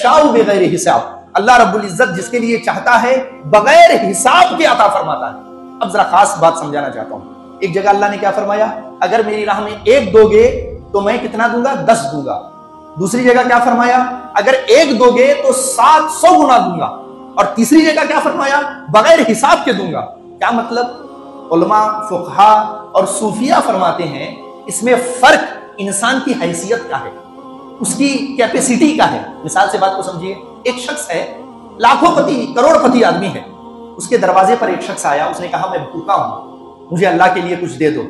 यशाउ बिगैर हिसाब, अल्लाह रब्बुल इज्जत जिसके लिए चाहता है बगैर हिसाब के अता फरमाता है। अब जरा खास बात समझाना चाहता हूं। एक जगह अल्लाह ने क्या फरमाया, अगर मेरी राह में एक दोगे तो मैं कितना दूंगा, 10 दूंगा। दूसरी जगह क्या फरमाया, अगर एक दोगे तो 700 गुना दूंगा। और तीसरी जगह क्या फरमाया, बगैर हिसाब के दूंगा। क्या मतलब? उलमा, फुकहा और सूफिया फरमाते हैं इसमें फर्क इंसान की हैसियत का है, उसकी कैपेसिटी का है। मिसाल से बात को समझिए, एक शख्स है, लाखोंपति करोड़पति आदमी है, उसके दरवाजे पर एक शख्स आया, उसने कहा मैं भूखा हूं, मुझे अल्लाह के लिए कुछ दे दो।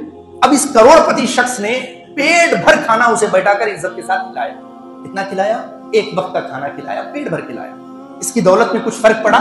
अब इस करोड़पति शख्स ने पेट भर खाना उसे बैठाकर इज्जत के साथ खिलाया। कितना खिलाया? एक वक्त का खाना खिलाया, पेट भर खिलाया। इसकी दौलत में कुछ फर्क पड़ा?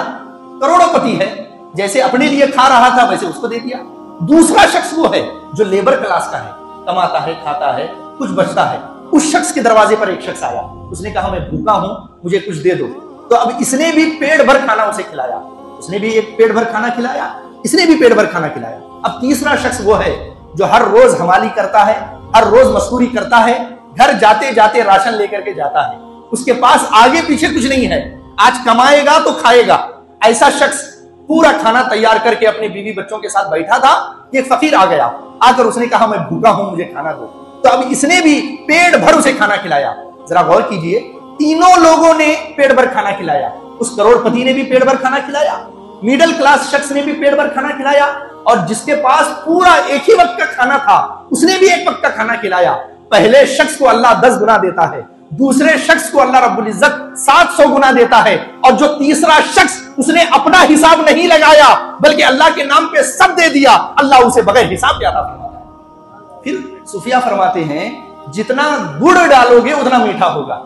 करोड़पति है, जैसे अपने लिए खा रहा था वैसे उसको दे दिया। दूसरा शख्स वो है जो लेबर क्लास का है, कमाता है, खाता है, कुछ बचता है। उस शख्स के दरवाजे पर एक शख्स आया, उसने कहा मैं भूखा हूं, मुझे कुछ दे दो। तो अब इसने भी पेट भर खाना उसे खिलाया, उसने भी एक पेट भर खाना खिलाया, इसने भी पेट भर खाना खिलाया। अब तीसरा शख्स वो है जो हर रोज हमाली करता है, हर रोज मजदूरी करता है, घर जाते जाते राशन लेकर के जाता है, उसके पास आगे पीछे कुछ नहीं है, आज कमाएगा तो खाएगा। ऐसा शख्स पूरा खाना तैयार करके अपने बीवी बच्चों के साथ बैठा था, एक फकीर आ गया, आकर उसने कहा मैं भूखा हूं, मुझे खाना दो। तो अब इसने भी पेट भर उसे खाना खिलाया। जरा गौर कीजिए, तीनों लोगों ने पेट भर खाना खिलाया। उस करोड़पति ने भी पेट भर खाना खिलाया, मिडिल क्लास शख्स ने भी पेट भर खाना खिलाया, और जिसके पास पूरा एक ही वक्त का खाना था उसने भी एक वक्त का खाना खिलाया। पहले शख्स को अल्लाह 10 गुना देता है, दूसरे शख्स को अल्लाह रब्बुल इज्जत 700 गुना देता है, और जो तीसरा शख्स उसने अपना हिसाब नहीं लगाया बल्कि अल्लाह के नाम पे सब दे दिया, अल्लाह उसे बगैर हिसाब के अता फरमाता है। फिर सूफिया फरमाते हैं जितना गुड़ डालोगे उतना मीठा होगा।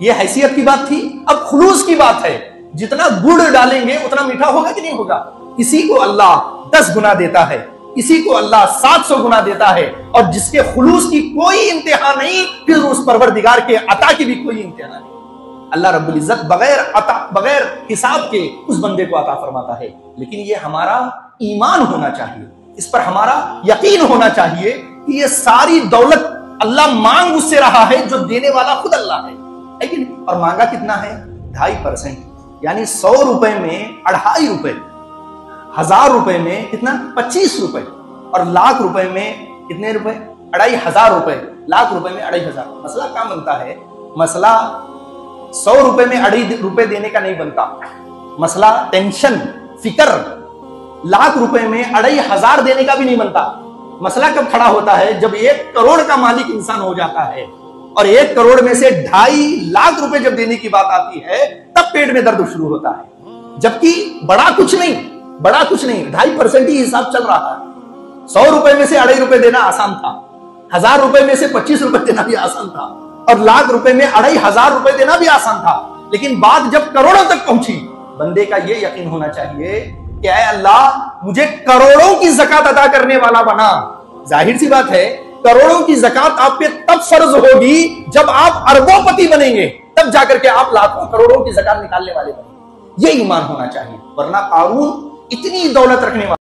यह हैसियत की बात थी। अब खुलूस की बात है, जितना गुड़ डालेंगे उतना मीठा होगा कि नहीं होगा? किसी को अल्लाह 10 गुना देता है, किसी को अल्लाह 700 गुना देता है, और जिसके खुलूस की कोई इंतहा नहीं, फिर उस परवरदिगार के अता की भी कोई इंतहा नहीं। अल्लाह रब्बुल इज्जत बगैर हिसाब के उस बंदे को अता फरमाता है। लेकिन ये हमारा ईमान होना चाहिए, इस पर हमारा यकीन होना चाहिए कि ये सारी दौलत अल्लाह मांग उससे रहा है जो देने वाला खुद अल्लाह है कि नहीं? और मांगा कितना है? 2.5%, यानी 100 रुपए में 2.5 रुपए, 1000 रुपए में कितना? 25 रुपए, और लाख रुपए में कितने रुपए? 2500 रुपए, लाख रुपए में 2500। मसला क्या बनता है? मसला 100 रुपए में 2.5 रुपए देने का नहीं बनता, मसला टेंशन फिक्र लाख रुपए में 2500 देने का भी नहीं बनता। मसला कब खड़ा होता है? जब 1 करोड़ का मालिक इंसान हो जाता है और 1 करोड़ में से 2.5 लाख रुपए जब देने की बात आती है, तब पेट में दर्द शुरू होता है। जबकि बड़ा कुछ नहीं, 2.5% ही हिसाब चल रहा है। 100 रुपए में से 2.5 रुपए देना आसान था, 1000 रुपए में से 25 रुपए देना भी आसान था, और लाख रुपए में 2500 रुपए देना भी आसान था। लेकिन बात जब करोड़ों तक पहुंची, बंदे का यह यकीन होना चाहिए कि ऐ अल्लाह मुझे करोड़ों की ज़कात अदा करने वाला बना। जाहिर सी बात है, करोड़ों की ज़कात आप पे तब फर्ज होगी जब आप अरबोंपति बनेंगे, तब जाकर के आप लाखों करोड़ों की ज़कात निकालने वाले बनेंगे। ये ईमान होना चाहिए, वरना कारून इतनी दौलत रखने वाला